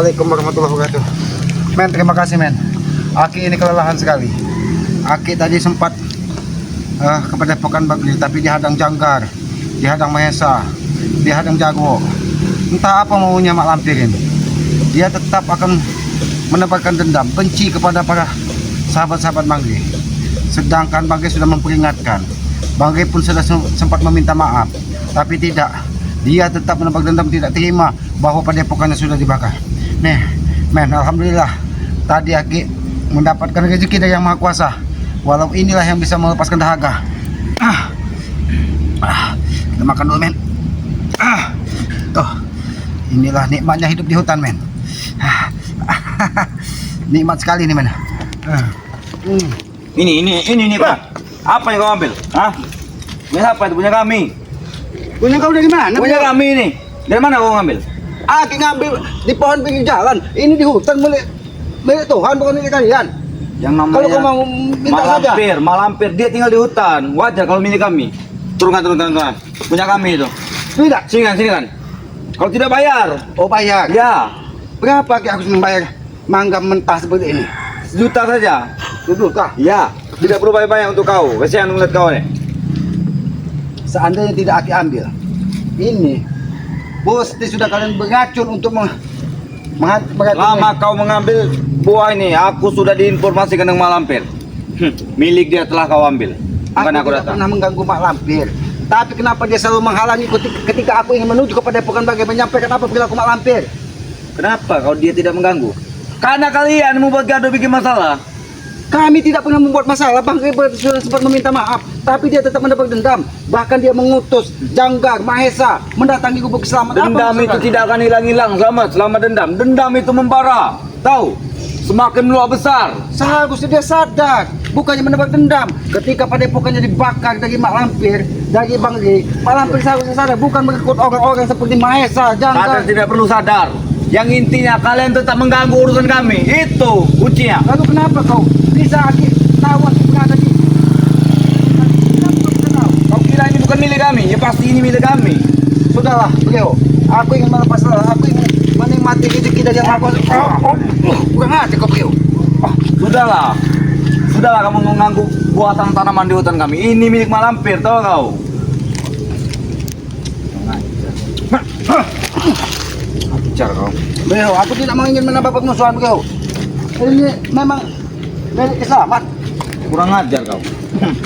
Assalamualaikum warahmatullahi wabarakatuh. Men, terima kasih men. Aki ini kelelahan sekali. Aki tadi sempat kepada Pekan Bagli, tapi dihadang Janggar, dihadang Mahesa, dihadang Jago. Entah apa maunya Mak Lampir ini. Dia tetap akan menebarkan dendam, benci kepada para sahabat-sahabat Bangge. Sedangkan Bangge sudah memperingatkan. Bangge pun sudah sempat meminta maaf, tapi tidak. Dia tetap menebar dendam, tidak terima bahwa padepokannya sudah dibakar. Nih, men, alhamdulillah tadi Aki mendapatkan rezeki dari Yang Maha Kuasa. Walau inilah yang bisa melepaskan dahaga. Kita makan dulu, men. Tuh, inilah nikmatnya hidup di hutan, men. Nikmat sekali nih, men. Ini Pak. Apa yang kau ambil? Hah? Ini apa itu? Punya kami. Punya kau dari mana? Punya kami ini. Dari mana kau ngambil? Aki ngambil di pohon pinggir jalan. Ini di hutan milik Tuhan, bukan milik kalian. Yang namanya Kalau kau mau minta saja. Malampir, dia tinggal di hutan. Wajar kalau milik kami. Turunkan. Punya kami itu. Tidak. Sini kan. Kalau tidak bayar. Oh, bayar. Ya, Berapa Ki harus membayar mangga mentah seperti ini? 1 juta saja. Duduk kah? Ya, tidak perlu banyak untuk kau. Kasihan melihat kau nih. Seandainya tidak Aki ambil, ini pasti sudah kalian beracun untuk beracun. Lama kau mengambil buah ini, aku sudah diinformasikan dengan Malampir. Milik dia telah kau ambil. Bukan aku tidak datang. pernah mengganggu Mak Lampir. Tapi kenapa dia selalu menghalangi ketika aku ingin menuju kepada Pekan Bagi menyampaikan apa perilaku Mak Lampir? Kenapa kalau dia tidak mengganggu? Karena kalian membuat gaduh bikin masalah. Kami tidak pernah membuat masalah. Bang Ibu sudah sempat meminta maaf, tapi dia tetap mendapat dendam. Bahkan dia mengutus Janggar, Mahesa mendatangi Gubuk Keselamatan. Dendam itu tidak akan hilang-hilang selama dendam. Dendam itu membara. Tahu? Semakin meluap besar. Seharusnya dia sadar, bukannya mendapat dendam. Ketika padepokannya dibakar dari Mak Lampir, dari Bang Ri, Mak Lampir seharusnya sadar, bukan mengikut orang-orang seperti Mahesa, Janggar. Kalian tidak perlu sadar. Yang intinya kalian tetap mengganggu urusan kami. Itu kuncinya. Lalu kenapa kau bisa tahu Aki berada di? Kenapa kau bisa tahu? Kau kira ini bukan milik kami? Ya pasti ini milik kami. Sudahlah, beliau. Aku ingin melepas lelah. Aku ingin menikmati rezeki dari Yang Maha Kuasa. Kurang hati kau, beliau. Sudahlah kamu mengganggu buatan tanaman di hutan kami. Ini milik Malampir, tahu kau? Bicara kau. Beliau, aku tidak ingin menambah permusuhan, beliau. Ini memang milik selamat. Kurang ajar kau.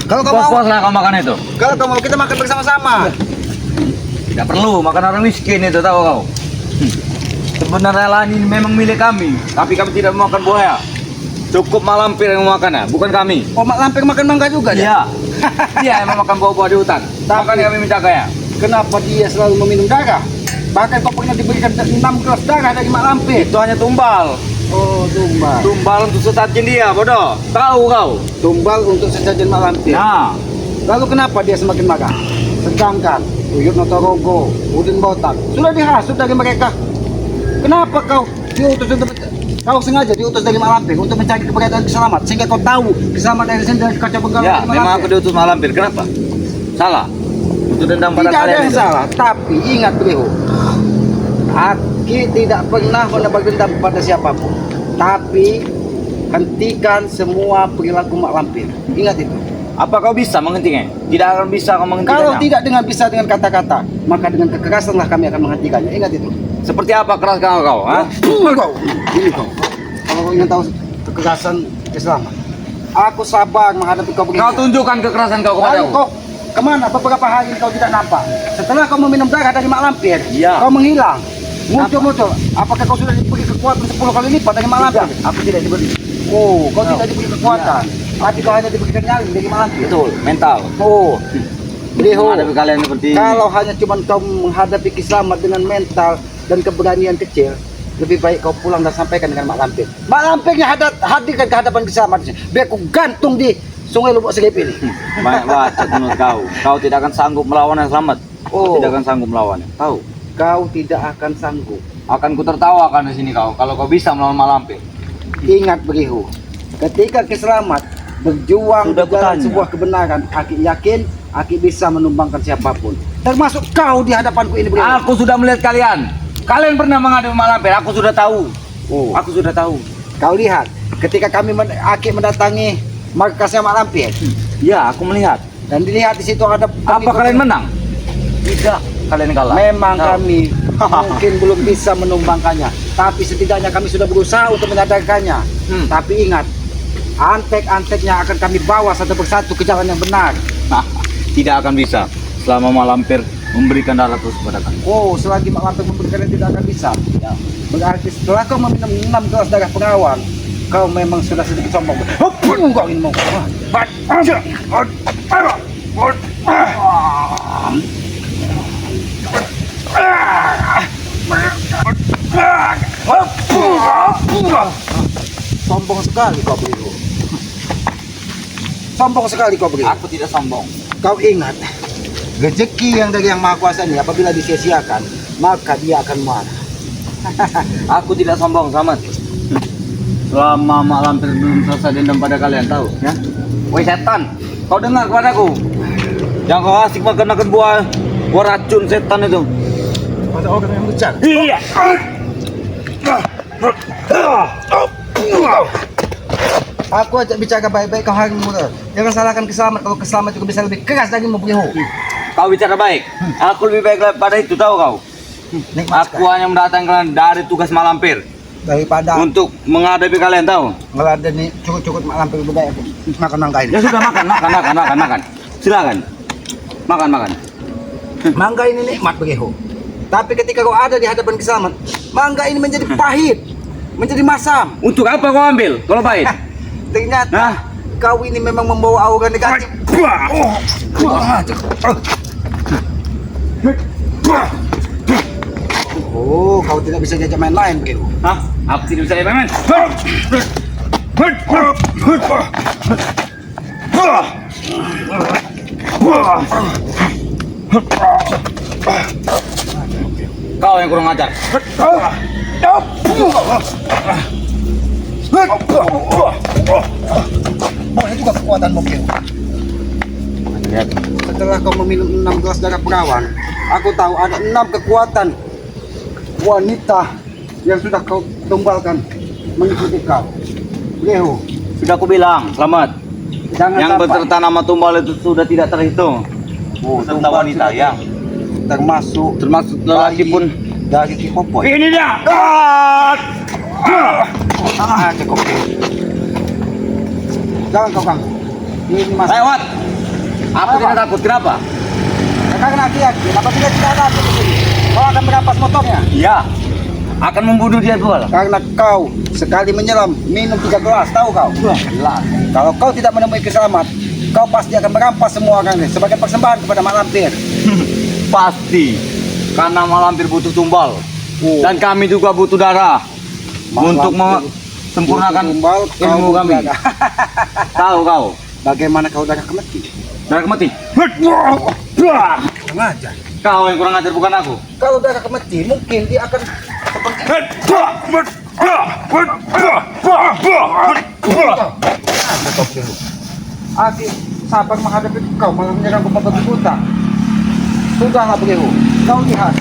Kalau kau mau, Puas-puaslah kau makan itu. kalau kau mau kita makan bersama-sama. Tidak perlu makan orang miskin itu, tahu kau? Sebenarnya lahan ini memang milik kami, tapi kami tidak memakan buaya. Cukup Malampir yang memakannya, bukan kami. Oh, Mak Lampir makan mangga juga dia? Iya. Dia yang memakan buah-buah di hutan. Makanya kami minta kaya. Kenapa dia selalu meminum darah? Bahkan kau pernah diberikan 6 gelas darah dari Mak Lampir. Itu hanya tumbal. Oh, tumbal. Tumbal untuk sesajen dia, bodoh. Tahu kau? Tumbal untuk sesajen Mak Lampir. Nah, Lalu kenapa dia semakin marah? Sedangkan Uyut Notorogo, Udin Botak sudah dihasut dari mereka. Kenapa kau diutus untuk sengaja diutus dari Mak Lampir untuk mencari keberadaan Keselamat sehingga kau tahu Keselamat dari sini dari kaca benggala ya dari Mak memang aku Lampir? diutus Malampir. Kenapa? Salah. Untuk dendam pada Tidak ada kalian yang itu. salah, tapi ingat beliau, Aki tidak pernah menebar dendam pada siapapun. Tapi hentikan semua perilaku Mak Lampir. Ingat itu. Apa kau bisa menghentikannya? Tidak akan bisa kau menghentikannya. Kalau tidak dengan kata-kata, maka dengan kekerasanlah kami akan menghentikannya. Ingat itu. Seperti apa keras kau? Ha? Ini kau. Kalau kau ingin tahu kekerasan Islam, aku sabar menghadapi kau begini. Kau tunjukkan kekerasan kau kepada Lalu aku. kau kemana? Beberapa hari kau tidak nampak. Setelah kau meminum darah dari Mak Lampir, Iya. kau menghilang. Muncul. Apakah kau sudah diberi kekuatan 10 kali lipat dari Mak Lampir? Aku tidak diberi. Oh, kau tidak diberi kekuatan. Tapi kau hanya diberikan nyali dari Mak Lampir. Betul, mental. Oh, beliau. Menghadapi kalian seperti ini. Kalau hanya cuma kau menghadapi Kiselamat dengan mental dan keberanian kecil, lebih baik kau pulang dan sampaikan dengan Mak Lampir. Mak Lampirnya hadirkan ke hadapan Kiselamat. Biar aku gantung di Sungai Lubuk Segep ini. Banyak bacot menurut kau. Kau tidak akan sanggup melawan yang selamat. Oh. Kau tidak akan sanggup melawannya. Tahu? Kau tidak akan sanggup. Akan ku tertawakan di sini kau. Kalau kau bisa melawan Malampir. Ingat Berihu, ketika Kiselamat berjuang Sudah di jalan kutanya. sebuah kebenaran, Aki yakin Aki bisa menumbangkan siapapun. Termasuk kau di hadapanku ini Berihu. Aku sudah melihat kalian. Kalian pernah menghadapi Malampir. Aku sudah tahu. Oh. Aku sudah tahu. Kau lihat, ketika kami Aki mendatangi markasnya Mak Lampir, Ya, aku melihat. dan dilihat di situ ada Apa kalian menang? Tidak, kalian kalah. Memang Tahu. kami mungkin belum bisa menumbangkannya, tapi setidaknya kami sudah berusaha untuk menyadarkannya. Tapi ingat, antek-anteknya akan kami bawa satu persatu ke jalan yang benar. Tidak akan bisa selama Mak Lampir memberikan darah terus kepada kami. Oh, selagi Mak Lampir memberikannya tidak akan bisa. Ya. Berarti setelah kau meminum 6 gelas darah pengawal, kau memang sudah sedikit sombong. Kau ingin mau. Sombong sekali kau beliau. Sombong sekali kau beliau. Aku tidak sombong. Kau ingat, rezeki yang dari Yang Maha Kuasa ini apabila disia-siakan, maka dia akan marah. Aku tidak sombong, Slamet. Selama Mak Lampir belum selesai dendam pada kalian, tahu? Ya? Woi setan, kau dengar kepadaku. Yang kau asik makan buah racun setan itu. Pada orang yang besar. Iya. Aku ajak bicara baik-baik kau hari muda. Jangan salahkan Keselamat, kalau Keselamat juga bisa lebih keras lagi membeliau. Kau bicara baik. Aku lebih baik daripada itu, tahu kau? Nikmat Aku hanya mendatangkan dari tugas Mak Lampir daripada untuk menghadapi kalian, tahu? ngeladeni cukup-cukup Mak Lampir lebih baik aku makan nangka ini. Ya sudah makan. Silakan. Makan. Mangga ini nikmat begitu. Tapi ketika kau ada di hadapan Keselamat, mangga ini menjadi pahit, menjadi masam. Untuk apa kau ambil kalau pahit? Ternyata Hah? kau ini memang membawa aura negatif. Oh, kau tidak bisa jajak main lain begitu. Hah? Aku tidak bisa main. Kau yang kurang ajar. Boleh juga kekuatanmu begitu. Lihat. Setelah kau meminum 6 gelas darah perawan, aku tahu ada 6 kekuatan wanita yang sudah kau tumbalkan mengikuti kau. Begitu. Sudah aku bilang, selamat. Jangan Yang sampai beserta nama tumbal itu sudah tidak terhitung. Beserta tumbal wanita sudah ya. termasuk Lelaki pun. dari Kipopoy. Ini dia. Aja kau. Jangan kau ganggu. Ini mas. Lewat. Aku tidak takut. Kenapa? Karena aku yakin apabila tidak ada aku di sini, kau akan merampas motornya. Iya. Akan membunuh dia jual. Karena kau sekali menyelam minum 3 gelas, tahu kau? Jelas. Kalau kau tidak menemui Keselamat, kau pasti akan merampas semua orang ini sebagai persembahan kepada Mak Lampir. Pasti. Karena Mak Lampir butuh tumbal. Dan kami juga butuh darah. Mak Untuk Lampir sempurnakan tumbal, kau ilmu butuh kami. darah. Tahu kau? Bagaimana kau darah kemati? Darah kemati. Kurang ajar. Kau yang kurang ajar bukan aku. Kalau darah kemati, mungkin dia akan seperti Aki sabar menghadapi kau malah menyerang membabi buta. Sudahlah begitu. Kau lihat,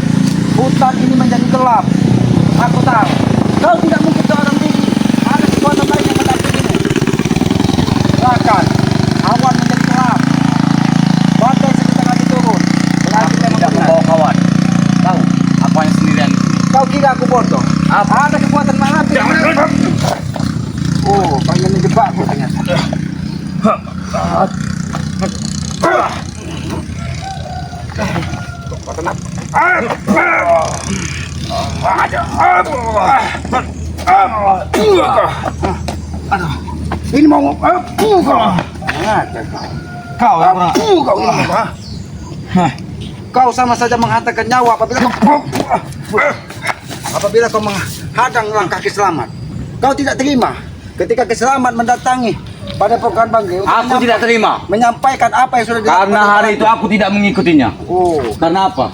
hutan ini menjadi gelap. Aku tahu. Kau tidak mungkin seorang diri. Ada kekuatan lain yang mendampingimu. Bahkan awan menjadi gelap. Badai sebentar lagi turun. Berarti memang Tidak benar. membawa kawan. Tahu? Aku hanya sendirian. Kau kira aku bodoh? Ada kekuatan Mak Lampir. Oh, kau ingin menjebakku ternyata. Kekuatan apa? Aduh, ini mau apa kau? Kau yang kurang. Kau ini apa? Kau sama saja menghantarkan nyawa apabila kau menghadang langkah Keselamat. Kau tidak terima ketika Keselamat mendatangi pada Pokan Bangge untuk Aku tidak terima. menyampaikan apa yang sudah dilakukan Karena hari itu aku tidak mengikutinya. Oh, Karena apa?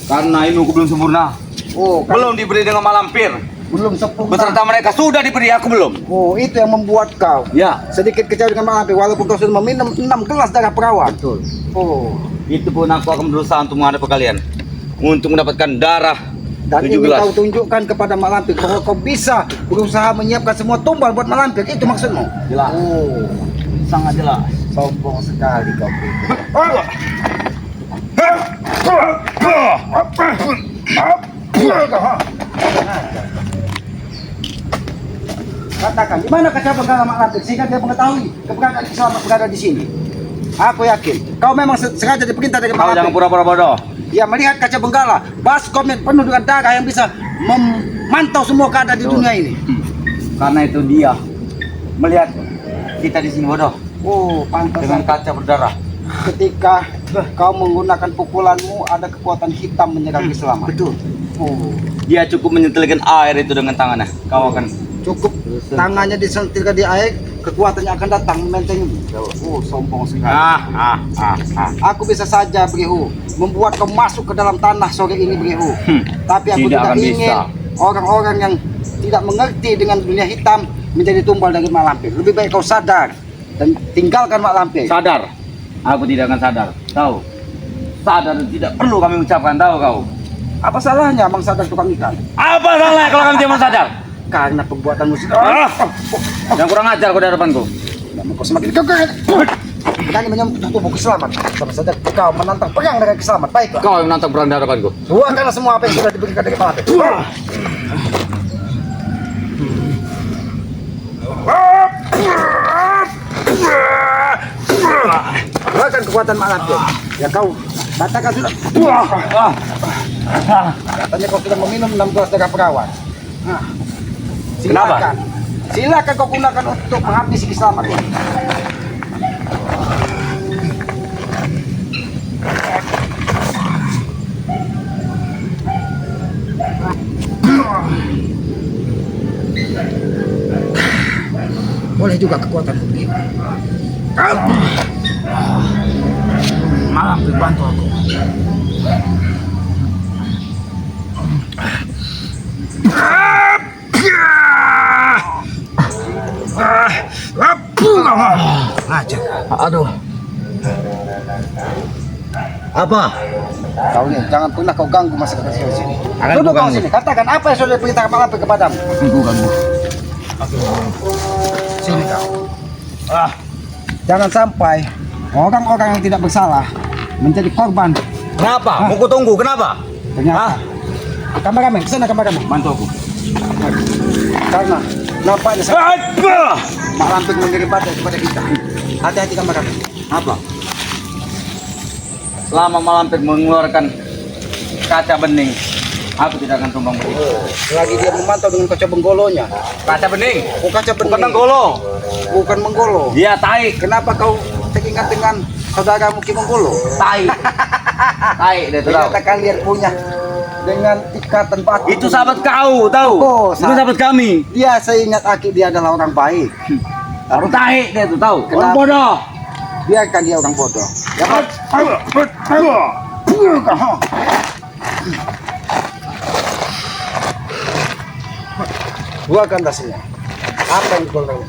Karena ilmuku belum sempurna. oh, kan Belum diberi dengan Mak Lampir. belum sempurna. Beserta mereka sudah diberi, aku belum. Oh, itu yang membuat kau Ya, sedikit kecewa dengan Mak Lampir walaupun kau sudah meminum 6 gelas darah perawan. betul. Oh, Itu pun aku akan berusaha untuk menghadapi kalian. Untuk mendapatkan darah Dan ini 17. kau tunjukkan kepada Mak Lampir bahwa kau bisa berusaha menyiapkan semua tumbal buat Mak Lampir. Itu maksudmu? Jelas. Oh, Sangat jelas. sombong sekali kau. Katakan, di mana kaca benggala Mak Lampir sehingga dia mengetahui keberadaan Kiselamat berada di sini? Aku yakin, kau memang sengaja diperintah dari Mak Kau Lampir. jangan pura-pura bodoh. Dia melihat kaca benggala, baskom yang penuh dengan darah yang bisa memantau semua keadaan di dunia ini. Karena itu dia melihat kita di sini bodoh Oh, pantas. dengan kaca berdarah. Ketika kau menggunakan pukulanmu, ada kekuatan hitam menyerang Kiselamat. Betul. Oh, Dia cukup menyentilkan air itu dengan tangannya. Kau akan cukup tangannya disentilkan di air, kekuatannya akan datang membentengi. Oh, sombong sekali. Aku bisa saja, Brihu, membuat kau masuk ke dalam tanah sore ini, Brihu. Tapi aku Tidak tidak akan ingin bisa. orang-orang yang tidak mengerti dengan dunia hitam menjadi tumbal dari Mak Lampir. Lebih baik kau sadar dan tinggalkan Mak Lampir. sadar. Aku tidak akan sadar. Tahu? Sadar tidak perlu kami ucapkan, tahu kau? Apa salahnya Mang Sadar tukang ikan? Apa salah kalau kami tidak sadar? Karena perbuatanmu sudah. Yang kurang ajar kau di hadapanku. Namun kau semakin gagah. Berani menyentuh tubuh Kiselamat. Sama saja kau menantang perang dengan Kiselamat. Baiklah. Kau yang menantang perang di hadapanku. Tuangkanlah semua apa yang sudah diberikan dari Mak Lampir. Keluarkan kekuatan Mak Lampir. Ya kau katakan sudah. Katanya kau sudah meminum 6 gelas darah perawat. Nah, Kenapa? silakan. Silakan kau gunakan untuk menghabisi Kiselamat. Boleh juga kekuatan begini. Malam bantu aku. Aja. Aduh. Apa? Kau nih, jangan pernah kau ganggu masyarakat di sini. Akan Duduk ku kau ganggu. sini. Katakan apa yang sudah diperintahkan Mak Lampir kepadamu. Sini kau. Jangan sampai orang-orang yang tidak bersalah menjadi korban. Kenapa? Mau ku tunggu, kenapa? Ternyata. Kameramen, kesana kameramen. Bantu aku. Karena nampaknya Mak Lampir mengirim badai kepada kita. Hati-hati kameramen. Apa? Selama Malampir mengeluarkan kaca bening, aku tidak akan tumbang bening. Selagi dia memantau dengan kaca benggolonya. Kaca bening, Oh, kaca bening. bukan menggolo. Bukan menggolo. Dia tai, Kenapa kau terikat dengan saudaramu Ki Menggolo? tai. Tai dia tahu. Ternyata kalian punya dengan ikatan batin. Itu sahabat kau, tahu? Oh, Itu sahabat kami. Dia seingat Aki dia adalah orang baik. Baru tai dia tuh, tahu? Orang Kenapa? bodoh. Biarkan dia orang bodoh. Ya, Pak. Buahkan dasarnya. Apa yang kau tahu?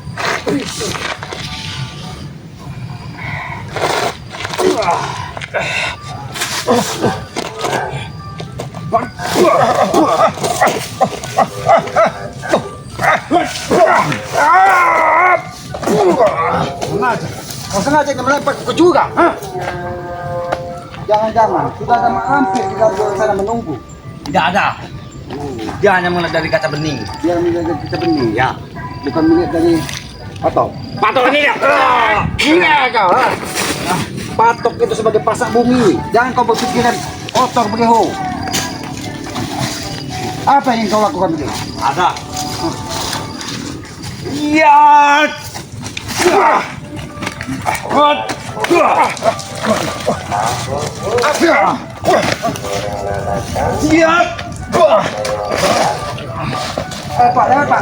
Sengaja. Kau sengaja ingin melempar ke jurang, ha? Jangan-jangan sudah ada Mak Lampir di dalam sana menunggu. Tidak ada. Dia hanya melihat dari kaca bening. Dia milik dari kita benih, Ya. bukan milik dari patok. Patok ini dia. Iya kau, ha? Patok itu sebagai pasak bumi. Jangan kau berpikiran kotor begitu. Apa yang kau lakukan begitu? Ada. Iya. Iya. Pak, lewat Pak.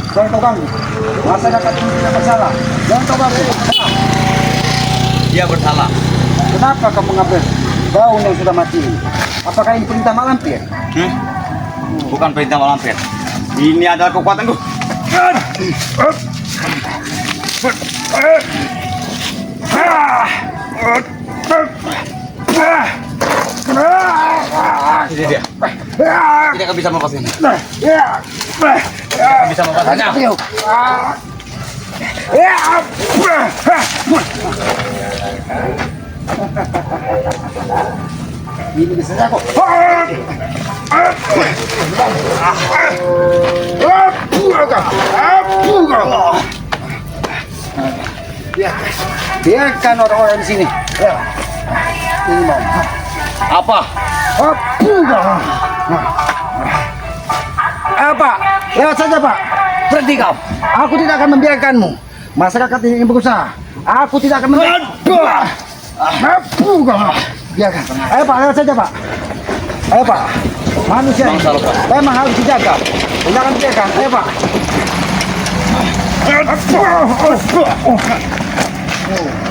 Jangan kau ganggu. Masyarakat ini tidak bersalah. Jangan kau ganggu. Dia bersalah. Kenapa kau mengambil daun yang sudah mati ini? Apakah ini perintah Mak Lampir? Bukan perintah Malampir. Ini adalah kekuatanku. Ini dia. Tidak akan bisa melepaskan. Bisa melepaskannya. Ini bisa aku. Ya, biarkan orang-orang di sini. Ya. Ini mau. Apa? Apa? Lewat saja, Pak. Berhenti kau. Aku tidak akan membiarkanmu. Masyarakat ini berusaha. Aku tidak akan membiarkan. Biarkan. Ayo, Pak, lewat saja, Pak. Ayo, Pak. Manusia ini Bangsa lepas. memang harus dijaga. Tidak akan biarkan. Ayo, Pak.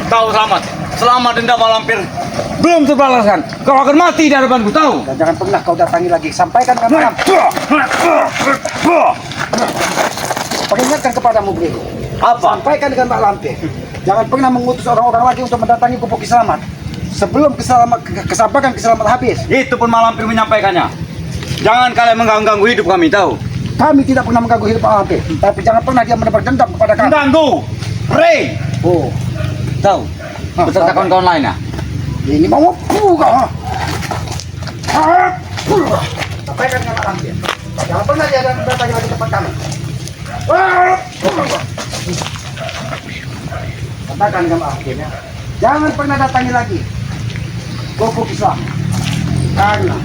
Tahu selamat. Selama dendam malampir belum terbalaskan, kau akan mati di hadapanku, tahu? Dan jangan pernah kau datangi lagi. Sampaikan kepada peringatkan kepadamu beliau. Apa? Sampaikan dengan Pak Lampir. Jangan pernah mengutus orang-orang lagi untuk mendatangi Gubuk Kiselamat sebelum kesabaran Kiselamat habis. Itu pun malampir menyampaikannya. Jangan kalian mengganggu hidup kami, tahu? Kami tidak pernah mengganggu hidup Pak Lampir, tapi jangan pernah dia mendapat dendam kepada kami. Mengganggu, Rey, Oh, tahu? Beserta kawan-kawan lainnya. ini mau buka. Sampaikan dengan Pak Lampir. Jangan pernah dia mendatangi lagi tempat kami. Katakan dengan Pak Lampir ya. Jangan pernah datangi lagi Gubuk Islam. Karena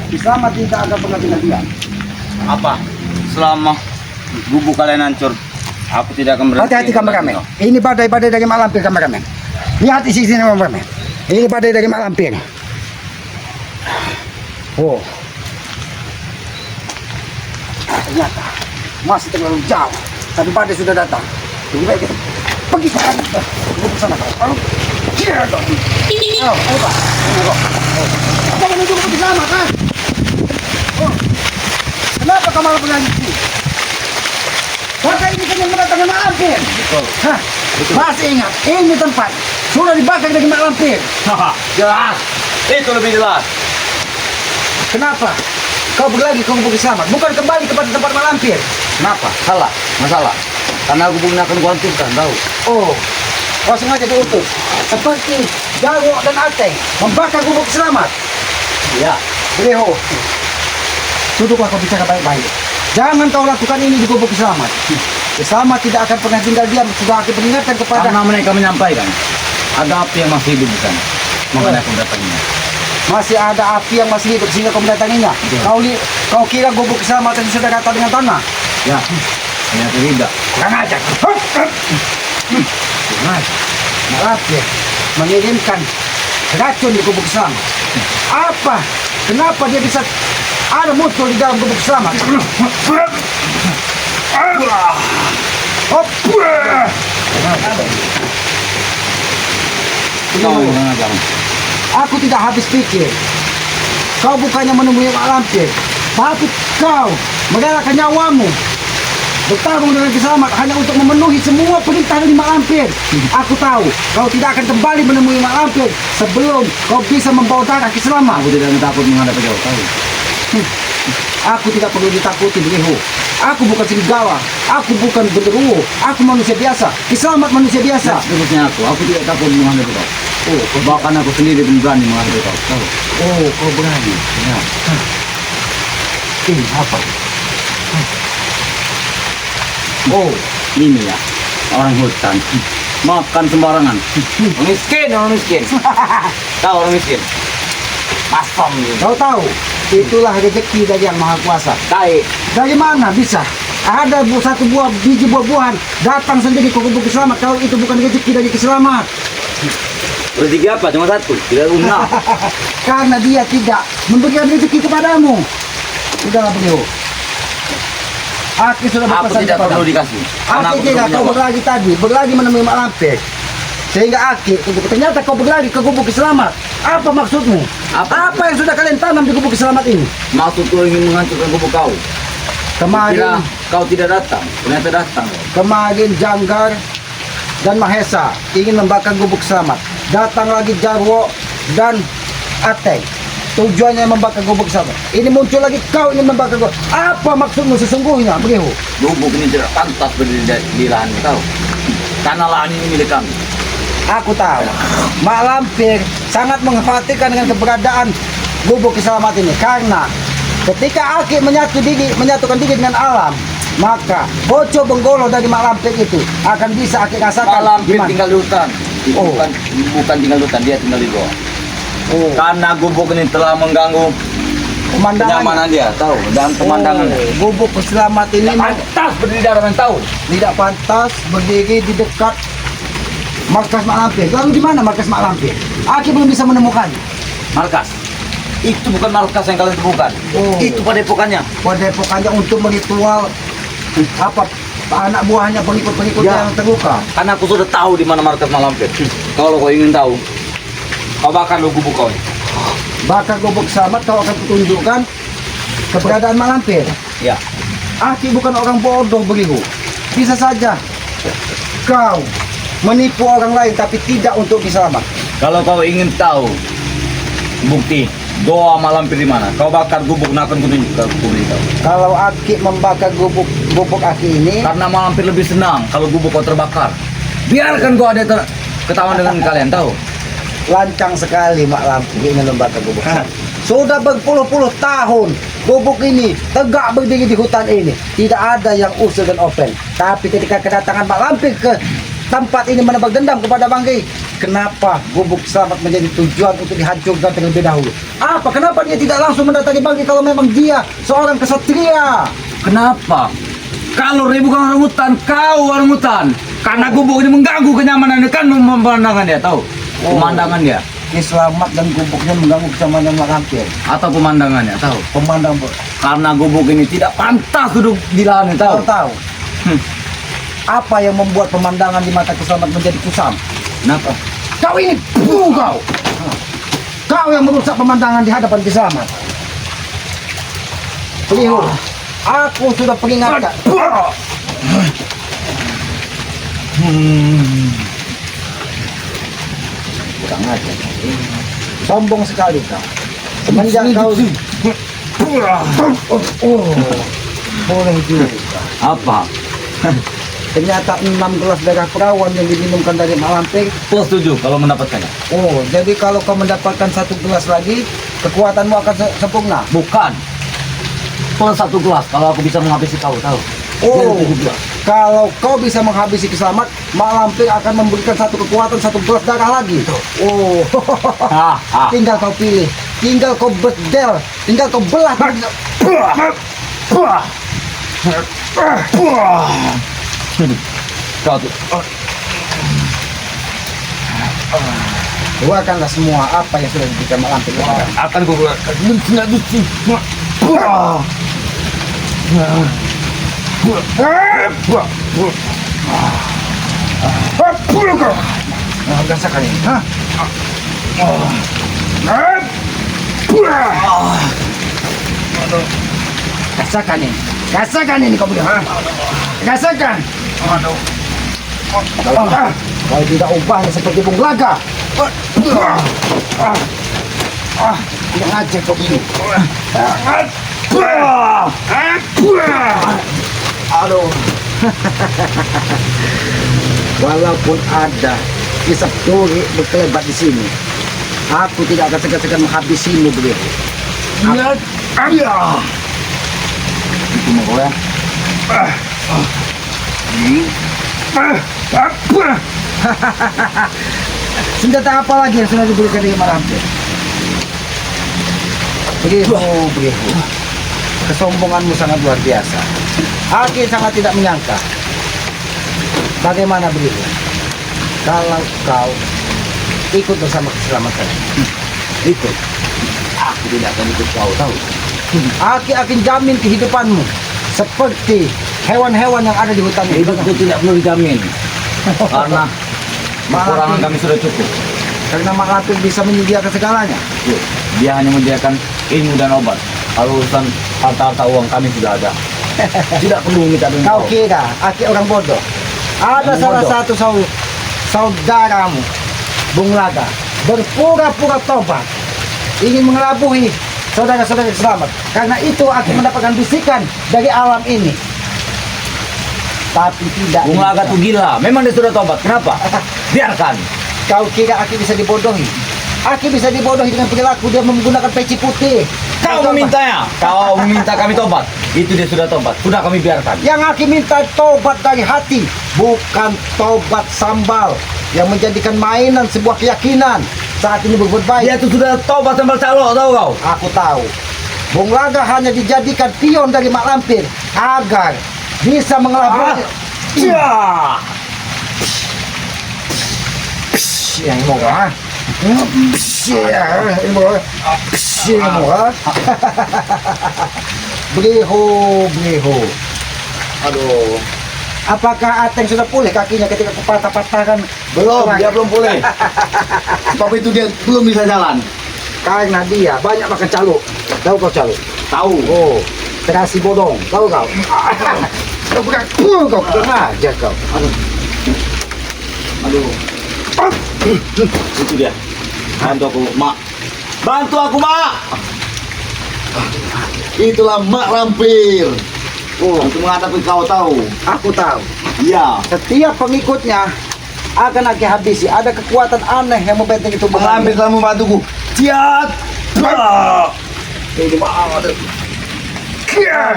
Islam tidak akan pernah tinggal diam. Apa? Selama gubuk kalian hancur, aku tidak akan berhenti. Hati-hati kameramen. Ini badai-badai dari Mak Lampir kameramen. Lihat isi sini kameramen. Ini badai dari Mak Lampir. Oh. Ternyata masih terlalu jauh. Tapi badai sudah datang. Lebih baik kita pergi ke sana. Pergi ke sana kau. Lalu kira dong. Ayo, ayo Pak. Ayo, Pak. Jangan menuju ke sana kan? Oh. Kenapa kau malah berlari? Maka ini kan yang mendatangkan Mak Lampir. Betul. Hah? Masih ingat, ini tempat sudah dibakar dari Mak Lampir. Jelas. Itu lebih jelas. Kenapa? Kau berlari ke Gubuk Selamat, bukan kembali kepada tempat Mak Lampir. Kenapa? Salah. Masalah. Karena gubuknya akan kuhancurkan, tahu? Oh, kau sengaja diutus seperti Jarwo dan Ateng membakar Gubuk Selamat. Ya. Beliau, duduklah kau bicara baik-baik. Jangan kau lakukan ini di Gubuk Selamat. Selamat tidak akan pernah tinggal diam. Sudah aku peringatkan kepada Karena mereka menyampaikan ada api yang masih hidup di sana. Makanya aku datanginya. masih ada api yang masih hidup sehingga kau mendatanginya. Betul. Kau kira Gubuk Keselamatan sudah rata dengan tanah? Ya. Ternyata tidak. Kurang ajar. Mak Lampir mengirimkan racun di Gubuk Selamat. Apa? Kenapa dia bisa ada muncul di dalam Gubuk Selamat? Kau mengajar. Aku tidak habis pikir. Kau bukannya menemui Mak Lampir, tapi kau merelakan nyawamu bertarung dengan Kiselamat hanya untuk memenuhi semua perintah dari Mak Lampir. Aku tahu kau tidak akan kembali menemui Mak Lampir sebelum kau bisa membawa darah Kiselamat. Aku tidak takut menghadapi kau, tahu? Aku tidak perlu ditakuti, Beliau. Aku bukan serigala, aku bukan genderuwo, aku manusia biasa. Kiselamat manusia biasa. Terusnya aku tidak takut menghadapi kau. Oh, bahkan aku sendiri pun berani menghadapi kau, tahu? Oh, kau berani. Ya. Ini apa? Oh, ini ya orang hutan. Makan sembarangan. Orang miskin. Tahu orang miskin? Pasang gitu. Kau tahu, itulah rezeki dari Yang Maha Kuasa. Baik. Dari mana bisa ada satu buah biji buah-buahan datang sendiri ke Gubuk Selamat kalau itu bukan rezeki dari Kiselamat? Rezeki apa? Cuma satu. Tidak guna. Karena dia tidak memberikan rezeki kepadamu. Sudahlah Beliau. Aku sudah Aku berpesan tidak perlu kepadamu. dikasih. Karena Aku aku kira sudah kau punya berlari tadi, berlari menemui Mak Lampir. Sehingga ternyata kau berlari ke Gubuk Selamat. Apa maksudmu? Apa yang sudah kalian tanam di Gubuk Selamat ini? maksudku ingin menghancurkan gubuk kau. Kira Kemarin, kau tidak datang. Ternyata datang. kemarin Janggar dan Mahesa ingin membakar Gubuk Selamat. Datang lagi Jarwo dan Ateng. Tujuannya membakar gubuk sama. Ini muncul lagi kau ingin membakar gubuk. Apa maksudmu sesungguhnya, Beliau? Gubuk ini tidak pantas berdiri di lahan ini tahu. Karena lahan ini milik kami. Aku tahu. Mak Lampir sangat mengkhawatirkan dengan keberadaan gubuk Kiselamat ini karena ketika Aki menyatukan diri dengan alam, maka bocor benggolo dari Mak Lampir itu akan bisa Aki rasakan. Mak Lampir Gimana? tinggal di hutan. Oh. Bukan tinggal di hutan, dia tinggal di bawah. Oh, Karena gubuk ini telah mengganggu pemandangan. kenyamanan dia, tahu, dan pemandangannya. Gubuk Kiselamat ini Tidak pantas berdiri di hadapan tahu. tidak pantas berdiri di dekat markas Mak Lampir. Lalu di mana markas Mak Lampir? Aki belum bisa menemukan. Markas. Itu bukan markas yang kalian temukan. Oh. Itu padepokannya. Padepokannya untuk meritual apa anak buahnya pengikut-pengikutnya Ya. yang terluka. Karena aku sudah tahu di mana markas Mak Lampir. Kalau kau ingin tahu, kau bakar lo gubuk kau. Bakar gubuk Kiselamat kau akan kutunjukkan keberadaan Mak Lampir. Ya. Aki bukan orang bodoh Beliau. Bisa saja kau menipu orang lain tapi tidak untuk Kiselamat. Kalau kau ingin tahu bukti doa Mak Lampir di mana, kau bakar gubuk, nah akan kutunjuk ke publik kau. Kalau Aki membakar gubuk Aki ini, Karena Mak Lampir lebih senang kalau gubuk kau terbakar. Biarkan kau ada ketahuan dengan kalian tahu. lancang sekali Mak Lampir ingin membakar gubuk. Sudah berpuluh-puluh tahun gubuk ini tegak berdiri di hutan ini. Tidak ada yang usil dan open. Tapi ketika kedatangan Mak Lampir ke tempat ini menebak dendam kepada Banggi, kenapa gubuk Kiselamat menjadi tujuan untuk dihancurkan terlebih dahulu? Apa? Kenapa dia tidak langsung mendatangi Banggi kalau memang dia seorang kesatria? Kenapa? Kalau Rey bukan orang hutan, kau orang hutan. Karena gubuk ini mengganggu kenyamanan dia, kan pemandangan dia tahu. Pemandangan dia Kiselamat dan gubuknya mengganggu kenyamanan Mak Lampir. atau pemandangannya tahu. Pemandang Karena gubuk ini tidak pantas duduk di lahan ini, tahu. kau tahu apa yang membuat pemandangan di mata Kiselamat menjadi kusam? Kenapa? Kau ini kau. Kau yang merusak pemandangan di hadapan Kiselamat. Beliau, aku sudah peringatkan. Kurang aja. Sombong sekali kau. Semenjak kau boleh juga. Apa? Ternyata 6 gelas darah perawan yang diminumkan dari Mak Lampir. Plus 7 kalau mendapatkannya. Oh, jadi kalau kau mendapatkan 1 gelas lagi, kekuatanmu akan sempurna. Bukan. Plus 1 gelas kalau aku bisa menghabisi kau, tahu. Oh, Jadi 7 gelas. kalau kau bisa menghabisi Kiselamat, Mak Lampir akan memberikan 1 kekuatan, 1 gelas darah lagi. Oh, tinggal kau pilih, tinggal kau bedel, tinggal kau belah. Kau tuh. Keluarkanlah semua apa yang sudah diberikan Mak Lampir kepada. Akan ku keluarkan. Nah, rasakan ini. Hah? Rasakan ini. Rasakan ini kau bilang. Rasakan. Kalau tidak ubahnya seperti Bung Laga. Yang aja kau ini. Aduh. Walaupun ada kisah duri berkelebat di sini, aku tidak akan segan-segan menghabisimu begitu. Itu mau kau ya. Senjata apa lagi yang sudah diberikan dengan Mak Lampir? Begitu. Kesombonganmu sangat luar biasa. Aki sangat tidak menyangka. Bagaimana begitu? Kalau kau ikut bersama keselamatan, Ikut. Aku tidak akan ikut kau, tahu. Aki akan jamin kehidupanmu seperti hewan-hewan yang ada di hutan ini. Hidupku tidak perlu dijamin. Karena kekurangan kami sudah cukup. Karena Mak Lampir bisa menyediakan segalanya. Dia hanya menyediakan ilmu dan obat. Kalau urusan harta-harta uang kami sudah ada. Tidak perlu minta dengan Kau kira Aki orang bodoh? Ada Orang salah bodoh. satu saudaramu, Bung Laga, berpura-pura tobat. ingin mengelabuhi saudara-saudara selamat. Karena itu aku mendapatkan bisikan dari alam ini. Tapi tidak. Bung Laga tuh gila. Memang dia sudah tobat. Kenapa? Biarkan. Kau kira Aki bisa dibodohi? Aki bisa dibodohi dengan perilaku dia menggunakan peci putih. Kau memintanya. Kau meminta kami tobat. Itu dia sudah tobat. Sudah kami biarkan. Yang Aki minta tobat dari hati, bukan tobat sambal yang menjadikan mainan sebuah keyakinan. Saat ini berbuat baik. Dia tuh sudah tobat sambal calo, tahu kau? Aku tahu. Bung Laga hanya dijadikan pion dari Mak Lampir agar bisa mengelabui. Ya. Yang mau ah. Beliho. Aduh. Apakah Ateng sudah pulih kakinya ketika kupatah-patahkan? Belum, dia belum pulih. Sebab itu dia belum bisa jalan. Karena dia banyak makan calo. Tahu kau calo? Tahu. Oh, terasi bodong. Tahu kau? Kau bukan kau kurang ajar kau. Aduh. Itu dia. Bantu aku, Mak. Bantu aku, Mak. Itulah Mak Lampir. Oh, Untuk menghadapi kau tahu. aku tahu. Iya. Setiap pengikutnya akan Aki habisi. Ada kekuatan aneh yang membentengi tubuh Mak Lampir telah membantuku. Ciat. Ini banget.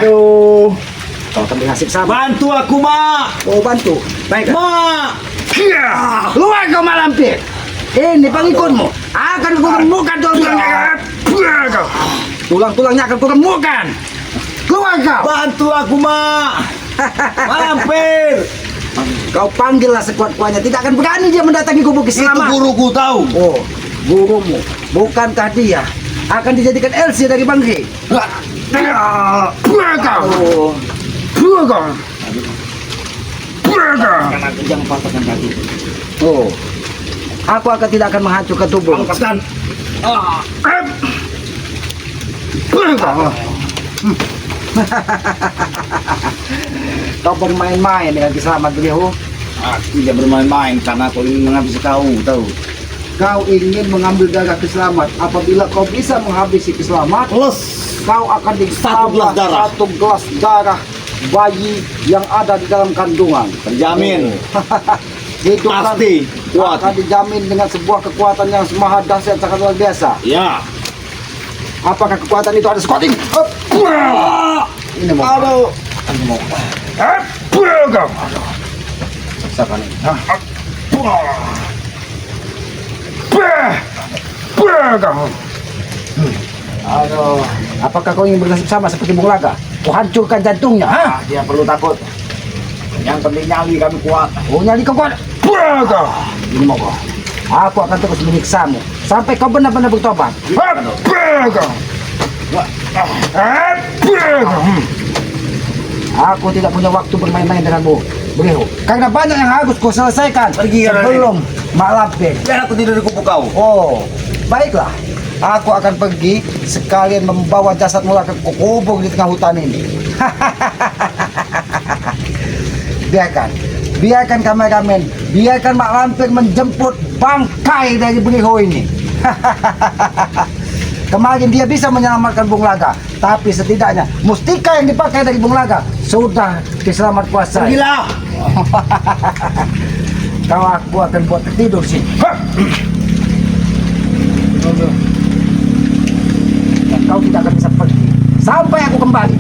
Aduh. Kau akan dikasih sama. Bantu aku, Mak. Oh, bantu. Baik. Mak. Keluar kau Mak Lampir. Ini pengikutmu. Akan kuremukan tulang-tulangnya akan kuremukan. Keluar kau. Bantu aku, Mak. Mak Lampir. Kau panggillah sekuat-kuatnya. Tidak akan berani dia mendatangi kubu Itu Kiselamat. guruku tahu. Oh, gurumu. Bukankah dia akan dijadikan LC dari Bangke? Oh. Karena aku jangan patahkan kaki. Oh. Aku akan tidak akan menghancurkan tubuh. Lepaskan. Kau bermain-main dengan Kiselamat beliau. Aku tidak bermain-main karena aku ingin menghabisi kau, tahu. Kau ingin mengambil darah Kiselamat. Apabila kau bisa menghabisi Kiselamat, Plus. kau akan Satu gelas darah. satu gelas darah bayi yang ada di dalam kandungan. Terjamin. Hidupkan Pasti kuat. akan dijamin dengan sebuah kekuatan yang maha dahsyat sangat luar biasa. Ya. Apakah kekuatan itu ada squatting? Ini mau. Aduh. Ini mau. Rasakan ini. Aduh, apakah kau ingin bernasib sama seperti Bung Laga? Kau hancurkan jantungnya, ha? Dia perlu takut. Yang penting nyali kami kuat. Oh, nyali kau kuat. Ini mau kau. Aku akan terus menyiksamu sampai kau benar-benar bertobat. Aku tidak punya waktu bermain-main denganmu, beliau. Karena banyak yang harus kau selesaikan Pergi, sebelum Mak Lampir. Biar aku tidur di kupu kau. Oh, baiklah. Aku akan pergi sekalian membawa jasad mula ke kubur di tengah hutan ini. Biarkan kameramen, biarkan Mak Lampir menjemput bangkai dari beliau ini. Kemarin dia bisa menyelamatkan Bung Laga, tapi setidaknya mustika yang dipakai dari Bung Laga sudah diselamat kuasai. Gila. Kau aku akan buat tertidur sih. Dan kau tidak akan bisa pergi sampai aku kembali.